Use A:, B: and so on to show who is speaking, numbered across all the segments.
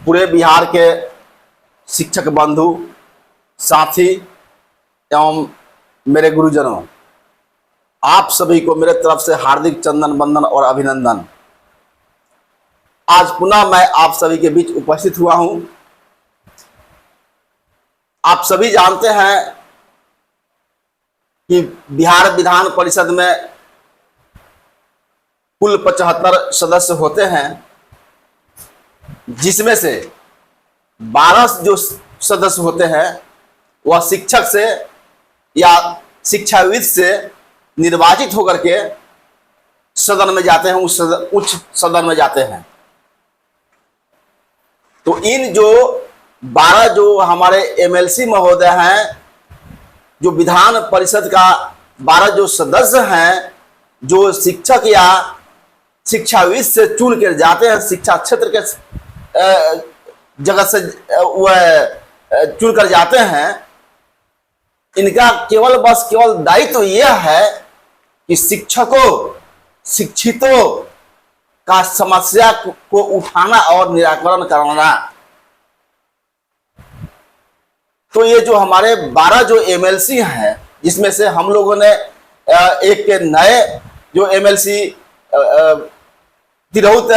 A: पूरे बिहार के शिक्षक बंधु, साथी एवं मेरे गुरुजनों, आप सभी को मेरे तरफ से हार्दिक चंदन वंदन और अभिनंदन। आज पुनः मैं आप सभी के बीच उपस्थित हुआ हूं। आप सभी जानते हैं कि बिहार विधान परिषद में कुल 75 सदस्य होते हैं, जिसमें से 12 जो सदस्य होते हैं वह शिक्षक से या शिक्षाविद से निर्वाचित होकर के सदन में जाते हैं, उच्च सदन में जाते हैं। तो इन जो 12 जो हमारे एमएलसी महोदय हैं, जो विधान परिषद का 12 जो सदस्य हैं, जो शिक्षक या शिक्षाविद से चुन कर जाते हैं, शिक्षा क्षेत्र के जगत से वह चुन कर जाते हैं, इनका केवल दायित्व यह है कि शिक्षकों, शिक्षितों का समस्या को उठाना और निराकरण कराना। तो ये जो हमारे 12 जो एमएलसी हैं, जिसमें से हम लोगों ने एक नए जो एमएलसी तिरहुत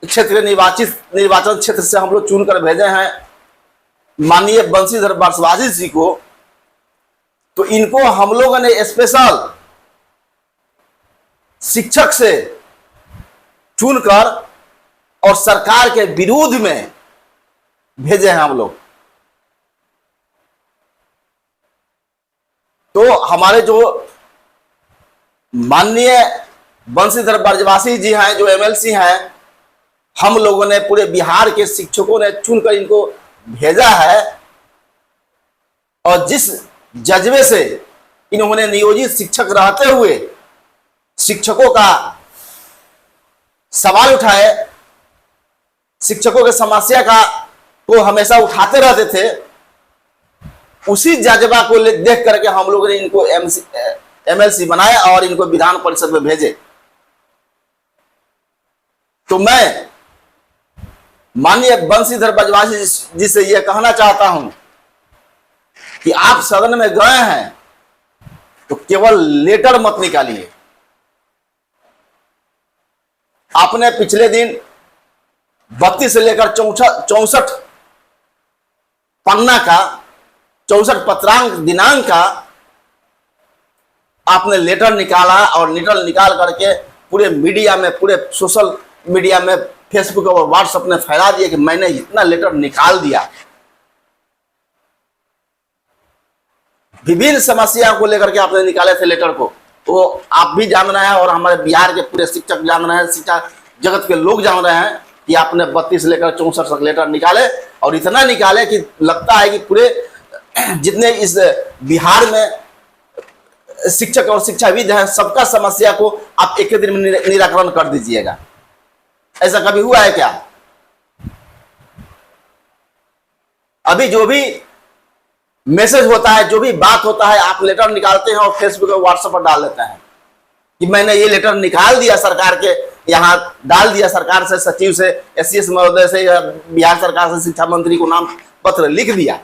A: क्षेत्र निर्वाचन क्षेत्र से हम लोग चुनकर भेजे हैं, माननीय बंशीधर बरसवासी जी को। तो इनको हम लोगों ने स्पेशल शिक्षक से चुनकर और सरकार के विरोध में भेजे हैं हम लोग। तो हमारे जो माननीय बंशीधर बरसवासी जी हैं, जो एमएलसी हैं, हम लोगों ने पूरे बिहार के शिक्षकों ने चुनकर इनको भेजा है। और जिस जज्बे से इन्होंने नियोजित शिक्षक रहते हुए शिक्षकों का सवाल उठाए, शिक्षकों के समस्या को हमेशा उठाते रहते थे, उसी जज्बा को देख करके हम लोगों ने इनको एमएलसी बनाया और इनको विधान परिषद में भेजे। तो मैं माननीय बंशीधर बरसवासी जी से यह कहना चाहता हूं कि आप सदन में गए हैं तो केवल लेटर मत निकालिए। आपने पिछले दिन 32 से लेकर 64 पन्ना का 64 पत्रांक दिनांक का आपने लेटर निकाला और लेटर निकाल करके पूरे मीडिया में, पूरे सोशल मीडिया में, फेसबुक और व्हाट्सएप ने फैला दिया कि मैंने इतना लेटर निकाल दिया। विभिन्न समस्याओं को लेकर के आपने निकाले थे लेटर को, तो आप भी जान रहे हैं और हमारे बिहार के पूरे शिक्षक जान रहे हैं, शिक्षा जगत के लोग जान रहे हैं कि आपने 32 से लेकर 64 तक लेटर निकाले। और इतना निकाले कि लगता है कि पूरे जितने इस बिहार में शिक्षक और शिक्षाविद हैं, सबका समस्या को आप एक ही दिन में निराकरण कर दीजिएगा। ऐसा कभी हुआ है क्या? अभी जो भी मैसेज होता है, जो भी बात होता है, आप लेटर निकालते हैं और फेसबुक और व्हाट्सएप पर डाल देते हैं कि मैंने ये लेटर निकाल दिया, सरकार के यहां डाल दिया, सरकार से, सचिव से, एससीएस महोदय से या बिहार सरकार से शिक्षा मंत्री को नाम पत्र लिख दिया।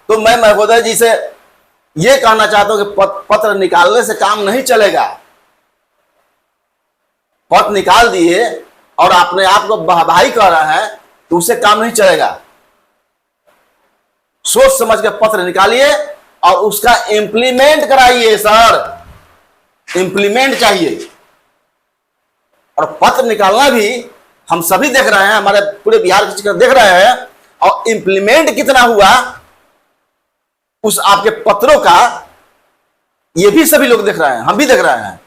A: तो मैं महोदय जी से ये कहना चाहता हूं कि पत्र निकालने से काम नहीं चलेगा। पत्र निकाल दिए और अपने आप को वाहवाही कर रहे हैं तो उससे काम नहीं चलेगा। सोच समझ के पत्र निकालिए और उसका इंप्लीमेंट कराइए। सर, इंप्लीमेंट चाहिए। और पत्र निकालना भी हम सभी देख रहे हैं, हमारे पूरे बिहार के शिक्षक देख रहे हैं। और इंप्लीमेंट कितना हुआ उस आपके पत्रों का, ये भी सभी लोग देख रहे हैं, हम भी देख रहे हैं।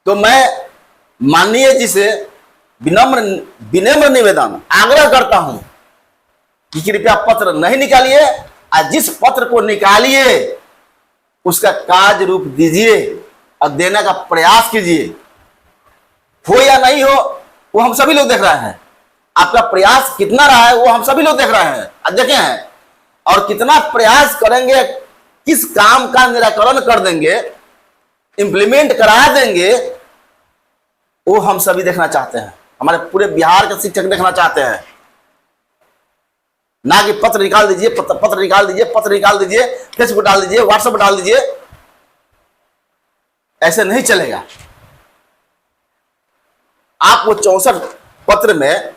A: तो मैं माननीय जी से विनम्र निवेदन आग्रह करता हूं कि कृपया पत्र नहीं निकालिए, और जिस पत्र को निकालिए उसका कार्य रूप दीजिए और देने का प्रयास कीजिए। हो या नहीं हो वो हम सभी लोग देख रहे हैं। आपका प्रयास कितना रहा है वो हम सभी लोग देख रहे हैं, देखे हैं। और कितना प्रयास करेंगे, किस काम का निराकरण कर देंगे, इंप्लीमेंट करा देंगे, वो हम सभी देखना चाहते हैं, हमारे पूरे बिहार के शिक्षक देखना चाहते हैं। ना कि पत्र निकाल दीजिए, पत्र निकाल दीजिए, पत्र निकाल दीजिए, फेसबुक डाल दीजिए, व्हाट्सएप डाल दीजिए, ऐसे नहीं चलेगा। आप वो 64 पत्र में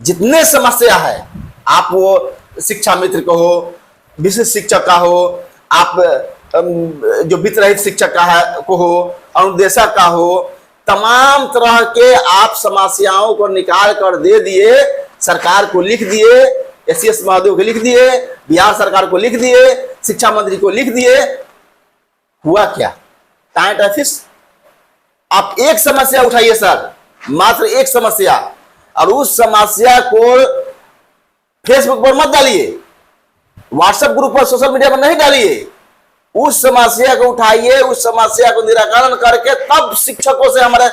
A: जितने समस्या है, आप वो शिक्षा मित्र को हो, विशिष्ट शिक्षक का हो, आप जो वित्त रहित शिक्षक का है को हो, अनुदेशक का हो, तमाम तरह के आप समस्याओं को निकाल कर दे दिए, सरकार को लिख दिए, एससीएस महोदय को लिख दिए, बिहार सरकार को लिख दिए, शिक्षा मंत्री को लिख दिए। हुआ क्या? Tight office. आप एक समस्या उठाइए सर, मात्र एक समस्या, और उस समस्या को फेसबुक पर मत डालिए, व्हाट्सएप ग्रुप पर, सोशल मीडिया पर नहीं डालिए। उस समस्या को उठाइए, उस समस्या को निराकरण करके तब शिक्षकों से हमारे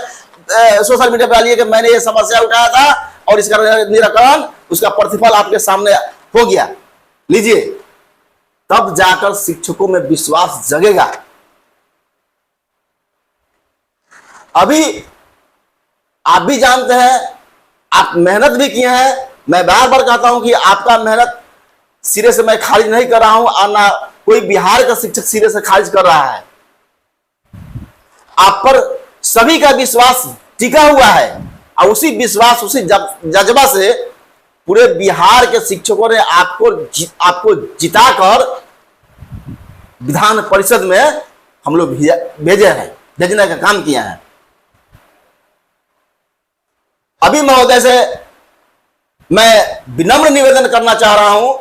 A: सोशल मीडिया पर डालिए कि मैंने ये समस्या उठाया था और इसका निराकरण, उसका प्रतिफल आपके सामने हो गया, लीजिए। तब जाकर शिक्षकों में विश्वास जगेगा। अभी आप भी जानते हैं, आप मेहनत भी किए हैं। मैं बार बार कहता हूं कि आपका मेहनत सिरे से मैं खारिज नहीं कर रहा हूं, और ना कोई बिहार का शिक्षक सिरे से खारिज कर रहा है। आप पर सभी का विश्वास टिका हुआ है, और उसी विश्वास, उसी जज्बा से पूरे बिहार के शिक्षकों ने आपको जिताकर विधान परिषद में हम लोग भेजे हैं, भेजने का काम किया है। अभी महोदय से मैं विनम्र निवेदन करना चाह रहा हूं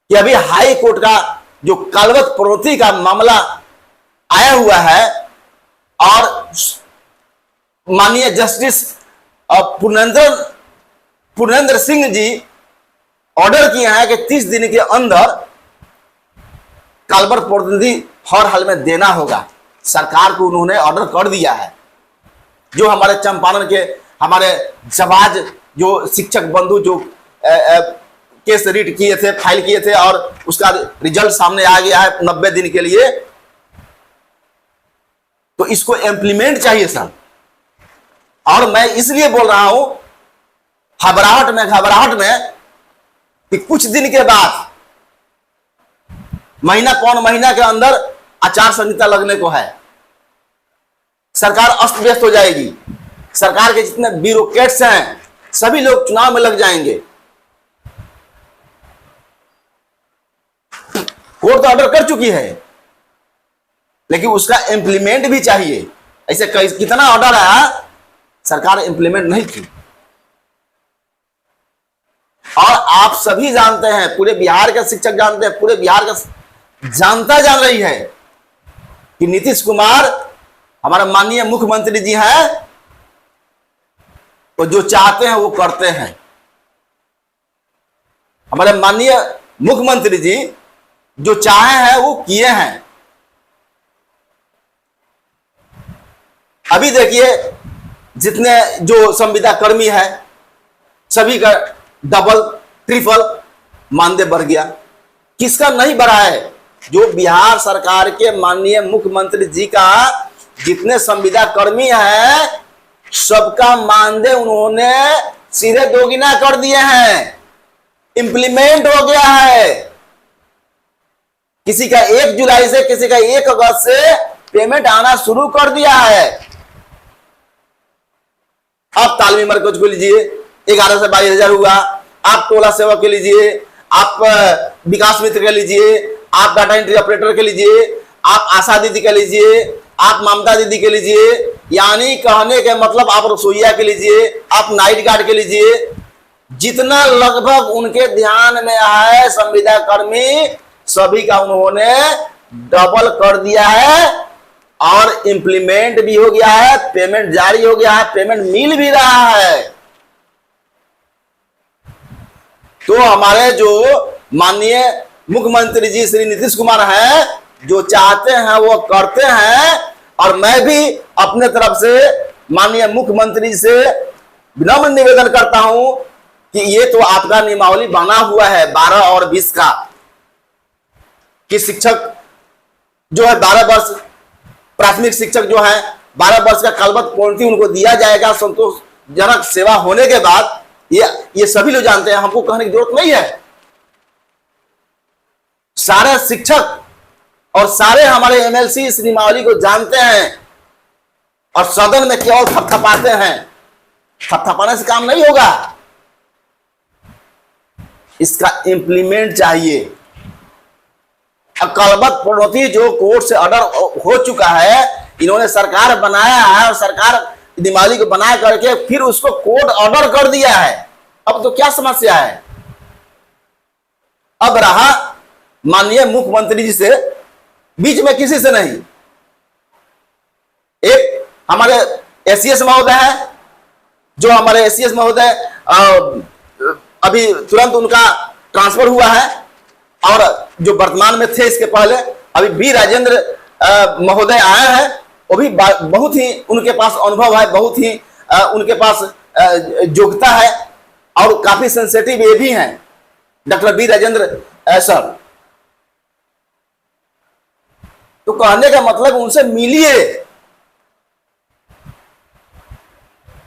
A: कि अभी हाई कोर्ट का जो कालवत प्रवृत्ति का मामला आया हुआ है, और माननीय जस्टिस पुरेंद्र सिंह जी ऑर्डर किए हैं कि 30 दिन के अंदर कालवत प्रवृत्ति हर हाल में देना होगा। सरकार को उन्होंने ऑर्डर कर दिया है। जो हमारे चंपारण के हमारे जवाज जो शिक्षक बंधु जो केस रीड किए थे, फाइल किए थे, और उसका रिजल्ट सामने आ गया है 90 दिन के लिए, तो इसको इम्प्लीमेंट चाहिए सर। और मैं इसलिए बोल रहा हूं घबराहट में कि कुछ दिन के बाद, महीना पौन महीना के अंदर आचार संहिता लगने को है, सरकार अस्त व्यस्त हो जाएगी, सरकार के जितने ब्यूरोक्रेट्स हैं सभी लोग चुनाव में लग जाएंगे। कोर्ट तो ऑर्डर कर चुकी है, लेकिन उसका इंप्लीमेंट भी चाहिए। ऐसे कितना ऑर्डर आया, सरकार इंप्लीमेंट नहीं की। और आप सभी जानते हैं, पूरे बिहार के शिक्षक जानते हैं, पूरे बिहार का जनता जान रही है कि नीतीश कुमार हमारा माननीय मुख्यमंत्री जी हैं, तो जो चाहते हैं वो करते हैं। हमारे माननीय मुख्यमंत्री जी जो चाहे हैं वो किए हैं। अभी देखिए, जितने जो संविदा कर्मी है सभी का डबल ट्रिपल मानदेय बढ़ गया। किसका नहीं बढ़ा है? जो बिहार सरकार के माननीय मुख्यमंत्री जी का जितने संविदा कर्मी हैं सबका मानदेय उन्होंने सीधे दोगुना कर दिए हैं, इंप्लीमेंट हो गया है। किसी का 1 जुलाई से, किसी का 1 अगस्त से पेमेंट आना शुरू कर दिया है। आप तालमी मरकज को लीजिए, 11 से 22 हजार हुआ। आप टोला सेवक के लीजिए, आप विकास मित्र के लीजिए, आप डाटा एंट्री ऑपरेटर के लीजिए, आप आशा दीदी के लीजिए, आप ममता दीदी के लीजिए, यानी कहने के मतलब आप रसोईया के लीजिए, आप नाइट गार्ड के लीजिए। जितना लगभग उनके ध्यान में है संविदा कर्मी, सभी का उन्होंने डबल कर दिया है, और इंप्लीमेंट भी हो गया है, पेमेंट जारी हो गया है, पेमेंट मिल भी रहा है। तो हमारे जो माननीय मुख्यमंत्री जी श्री नीतीश कुमार हैं, जो चाहते हैं वो करते हैं। और मैं भी अपने तरफ से माननीय मुख्यमंत्री से विनम्र निवेदन करता हूं कि ये तो आपका नियमावली बना हुआ है 12 और 20 का, कि शिक्षक जो है 12 वर्ष प्राथमिक शिक्षक जो है 12 वर्ष का कालबद्ध प्रोन्नति उनको दिया जाएगा संतोषजनक सेवा होने के बाद। ये सभी लोग जानते हैं, हमको कहने की जरूरत नहीं है। सारे शिक्षक और सारे हमारे एमएलसी इस नियमावली को जानते हैं और सदन में केवल थपथपाते हैं। थपथपाने से काम नहीं होगा, इसका इम्प्लीमेंट चाहिए। कालबद्ध प्रोन्नति जो कोर्ट से ऑर्डर हो चुका है, इन्होंने सरकार बनाया है और सरकार नियमावली को बना करके फिर उसको कोर्ट ऑर्डर कर दिया है। अब तो क्या समस्या है? अब रहा माननीय मुख्यमंत्री जी से, बीच में किसी से नहीं। एक हमारे एसीएस महोदय है, जो हमारे एसीएस महोदय अभी तुरंत उनका ट्रांसफर हुआ है, और जो वर्तमान में थे इसके पहले अभी बी राजेंद्र महोदय आए हैं। वो भी बहुत ही उनके पास अनुभव है, बहुत ही उनके पास योग्यता है और काफी सेंसिटिव ये भी हैं, डॉक्टर बी राजेंद्र सर। तो कहने का मतलब उनसे मिलिए,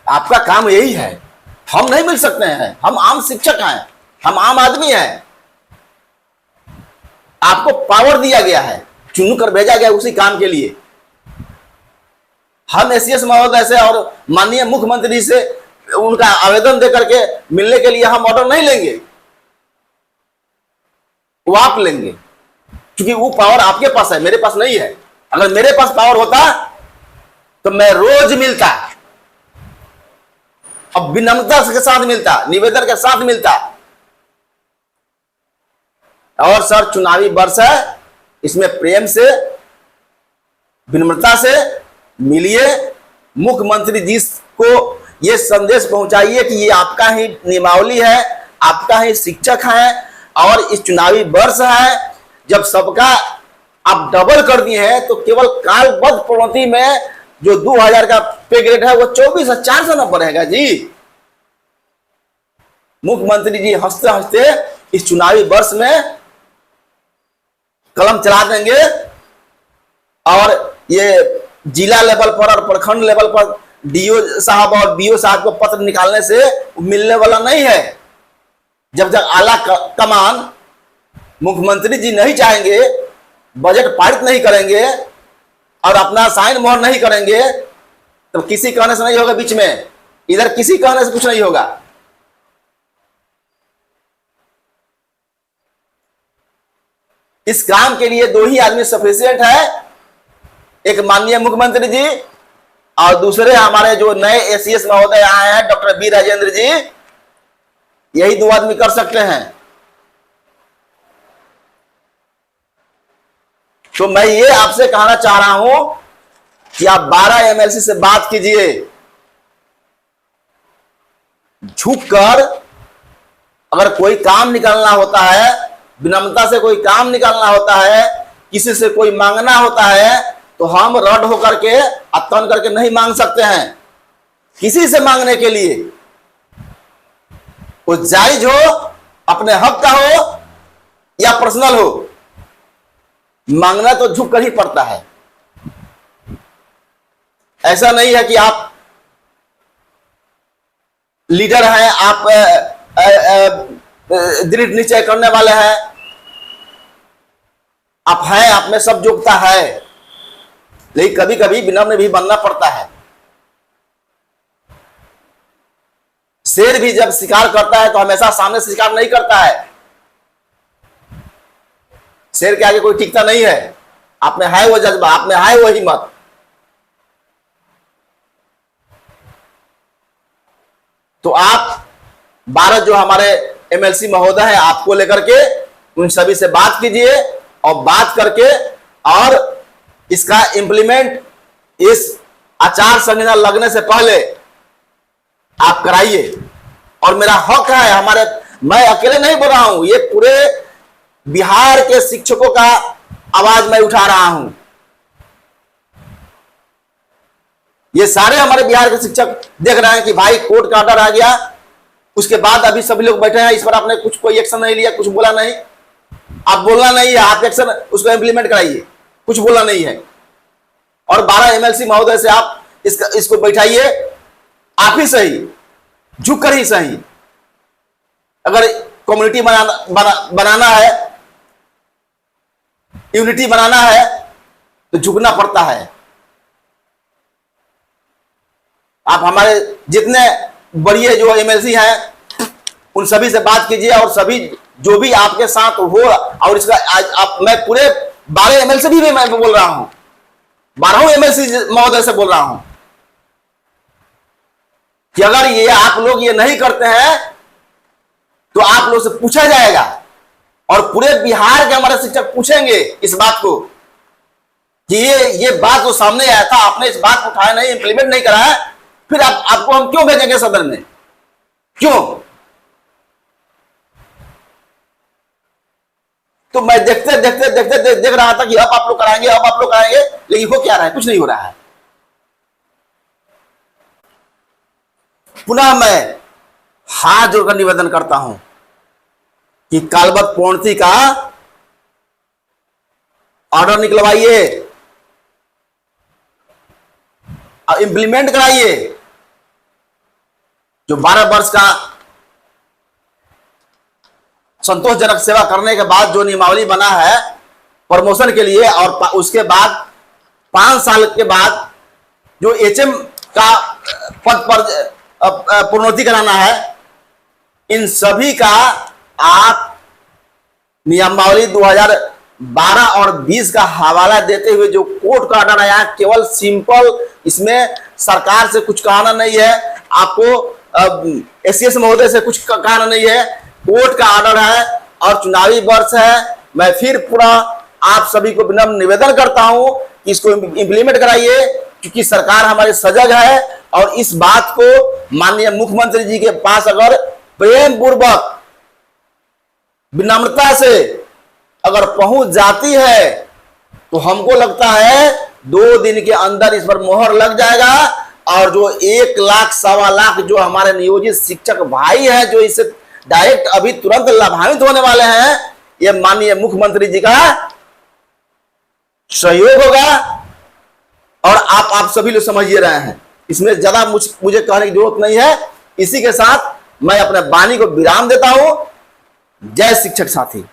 A: आपका काम यही है। हम नहीं मिल सकते हैं, हम आम शिक्षक हैं, हम आम आदमी हैं। आपको पावर दिया गया है, चुन कर भेजा गया उसी काम के लिए। हम एसीएस महोदय से और माननीय मुख्यमंत्री से उनका आवेदन देकर के मिलने के लिए हम ऑर्डर नहीं लेंगे, वो आप लेंगे, क्योंकि वो पावर आपके पास है, मेरे पास नहीं है। अगर मेरे पास पावर होता तो मैं रोज मिलता, अब विनम्रता के साथ मिलता, निवेदन के साथ मिलता। और सर, चुनावी वर्ष है, इसमें प्रेम से विनम्रता से मिलिए। मुख्यमंत्री जी को यह संदेश पहुंचाइए कि ये आपका ही नियमावली है, आपका ही शिक्षक है, और इस चुनावी वर्ष है, जब सबका आप डबल कर दिए हैं तो केवल कालबद्ध प्रोन्नति में जो 2000 का पे ग्रेड है वो 24,400 नंबर रहेगा जी। मुख्यमंत्री जी हंसते हंसते इस चुनावी वर्ष में कलम चला देंगे, और ये जिला लेवल पर और प्रखंड लेवल पर डीओ साहब और बीओ साहब को पत्र निकालने से मिलने वाला नहीं है। जब तक आला कमान मुख्यमंत्री जी नहीं चाहेंगे, बजट पारित नहीं करेंगे और अपना साइन मोहर नहीं करेंगे, तो किसी कहने से नहीं होगा। बीच में इधर किसी कहने से कुछ नहीं होगा। इस काम के लिए दो ही आदमी सफिशिएंट है, एक माननीय मुख्यमंत्री जी और दूसरे हमारे जो नए एसीएस महोदय आए हैं डॉक्टर बी राजेंद्र जी। यही दो आदमी कर सकते हैं। तो मैं ये आपसे कहना चाह रहा हूं कि आप 12 एमएलसी से बात कीजिए, झुककर। अगर कोई काम निकालना होता है, विनम्रता से कोई काम निकालना होता है, किसी से कोई मांगना होता है, तो हम रड होकर के अतन करके नहीं मांग सकते हैं। किसी से मांगने के लिए वो जायज हो, अपने हक का हो या पर्सनल हो, मांगना तो झुक कर ही पड़ता है। ऐसा नहीं है कि आप लीडर हैं, आप दृढ़ निश्चय करने वाले हैं, आप हैं, आप में सब योग्यता है, लेकिन कभी कभी विनम्र भी बनना पड़ता है। शेर भी जब शिकार करता है तो हमेशा सामने से शिकार नहीं करता है। शेर के आगे कोई टिकता नहीं है। आप में है वो जज्बा, आप में है वो हिम्मत। तो आप 12 जो हमारे एमएलसी महोदय हैं, आपको लेकर के उन सभी से बात कीजिए, और बात करके और इसका इंप्लीमेंट इस आचार संहिता लगने से पहले आप कराइए। और मेरा हक है, हमारे, मैं अकेले नहीं बोल रहा हूं, ये पूरे बिहार के शिक्षकों का आवाज मैं उठा रहा हूं। ये सारे हमारे बिहार के शिक्षक देख रहे हैं कि भाई कोर्ट का ऑर्डर आ गया, उसके बाद अभी सभी लोग बैठे हैं, इस पर आपने कुछ कोई एक्शन नहीं लिया, कुछ बोला नहीं। आप बोलना नहीं है, आप एक्शन उसको इंप्लीमेंट कराइए, कुछ बोला नहीं है। और 12 एमएलसी महोदय से आप इसको बैठाइए, आप ही सही, झुक कर ही सही। अगर कम्युनिटी बनाना है, यूनिटी बनाना है, तो झुकना पड़ता है। आप हमारे जितने बड़े जो एमएलसी हैं उन सभी से बात कीजिए, और सभी जो भी आपके साथ हो, और इसका आज मैं पूरे 12 एमएलसी भी मैं बोल रहा हूं, 12 एमएलसी महोदय से बोल रहा हूं कि अगर ये आप लोग ये नहीं करते हैं तो आप लोग से पूछा जाएगा, और पूरे बिहार के हमारे शिक्षक पूछेंगे इस बात को कि ये बात जो सामने आया था, आपने इस बात को उठाया नहीं, इंप्लीमेंट नहीं करा है, फिर आपको हम क्यों भेजेंगे सदन में, क्यों? तो मैं देखते देख रहा था कि अब आप लोग कराएंगे, अब आप लोग कराएंगे, लेकिन हो क्या रहा है? कुछ नहीं हो रहा है। पुनः मैं हाथ जोड़कर निवेदन करता हूं कि कालबद्ध प्रोन्नति का ऑर्डर निकलवाइए, इंप्लीमेंट कराइए। जो 12 वर्ष का संतोषजनक सेवा करने के बाद जो नियमावली बना है प्रमोशन के लिए, और उसके बाद 5 साल के बाद जो एचएम का पद पर प्रोन्नति कराना है, इन सभी का आप नियमावली 2012 और 20 का हवाला देते हुए जो कोर्ट का ऑर्डर आया, केवल सिंपल, इसमें सरकार से कुछ कहना नहीं है, आपको एससीएस महोदय से कुछ कहना नहीं है, कोर्ट का ऑर्डर है और चुनावी वर्ष है। मैं फिर पूरा आप सभी को विनम्र निवेदन करता हूं कि इसको इंप्लीमेंट कराइए, क्योंकि सरकार हमारी सजग है, और इस बात को माननीय मुख्यमंत्री जी के पास अगर प्रेम पूर्वक विनम्रता से अगर पहुंच जाती है तो हमको लगता है 2 दिन के अंदर इस पर मोहर लग जाएगा, और जो 1 लाख सवा लाख जो हमारे नियोजित शिक्षक भाई हैं जो इससे डायरेक्ट अभी तुरंत लाभान्वित होने वाले हैं, ये माननीय मुख्यमंत्री जी का सहयोग होगा, और आप सभी लोग समझ ही रहे हैं। इसमें ज्यादा मुझे कहने की जरूरत नहीं है। इसी के साथ मैं अपने वाणी को विराम देता हूं। जय शिक्षक साथी।